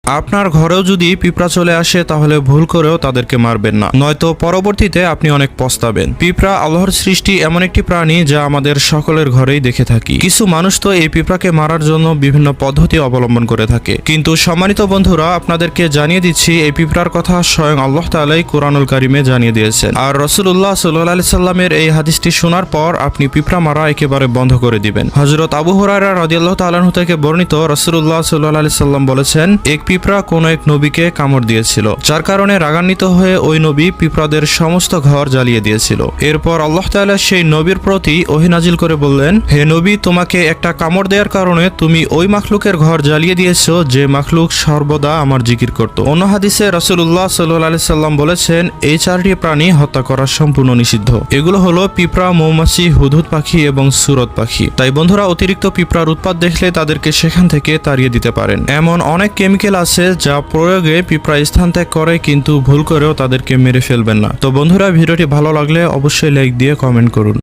আপনার ঘরেও যদি পিঁপড়া চলে আসে তাহলে ভুল করেও তাদেরকে মারবেন না, নয়তো পরবর্তীতে আপনি অনেক পস্তাবেন। পিঁপড়া আল্লাহর সৃষ্টি এমন একটি প্রাণী যা আমাদের সকলের ঘরেই দেখে থাকি। কিছু মানুষ তো এই পিঁপড়াকে মারার জন্য বিভিন্ন পদ্ধতি অবলম্বন করে থাকে, কিন্তু সম্মানিত বন্ধুরা, আপনাদেরকে জানিয়ে দিচ্ছি এই পিঁপড়ার কথা স্বয়ং আল্লাহ তাআলাই কুরআনুল কারিমে জানিয়ে দিয়েছেন। আর রাসূলুল্লাহ সাল্লাল্লাহু আলাইহি সাল্লামের এই হাদিসটি শোনার পর আপনি পিঁপড়া মারা একেবারে বন্ধ করে দিবেন। হযরত আবু হুরায়রা রাদিয়াল্লাহু তাআলা আনহু থেকে বর্ণিত, রাসূলুল্লাহ সাল্লাল্লাহু আলাইহি সাল্লাম বলেছেন, এক পিঁপড়া কোন এক নবীকে কামড় দিয়েছিল, যার কারণে রাগান্বিত হয়ে ওই নবী পিঁপড়াদের সমস্ত ঘর জ্বালিয়ে দিয়েছিল। এরপর আল্লাহ তাআলা সেই নবীর প্রতি ওহী নাজিল করে বললেন, হে নবী, তোমাকে একটা কামড় দেওয়ার কারণে তুমি ওই মাখলুকের ঘর জ্বালিয়ে দিয়েছো যে মাখলুক সর্বদা আমার জিকির করত। অন্য হাদিসে রাসূলুল্লাহ সাল্লাল্লাহু আলাইহি সাল্লাম বলেছেন, এই চারটি প্রাণী হত্যা করা সম্পূর্ণ নিষিদ্ধ। এগুলো হলো পিঁপড়া, মৌমাছি, হুদহুদ পাখি এবং সুরত পাখি। তাই বন্ধুরা, অতিরিক্ত পিঁপড়ার উৎপাত দেখলে তাদেরকে সেখান থেকে তাড়িয়ে দিতে পারেন। এমন অনেক কেমিক্যাল আছে যা প্রয়োগে পিঁপড়া স্থান ত্যাগ করে, কিন্তু ভুল করেও তাদেরকে মেরে ফেলবেন না। তো বন্ধুরা, ভিডিওটি ভালো লাগলে অবশ্যই লাইক দিয়ে কমেন্ট করুন।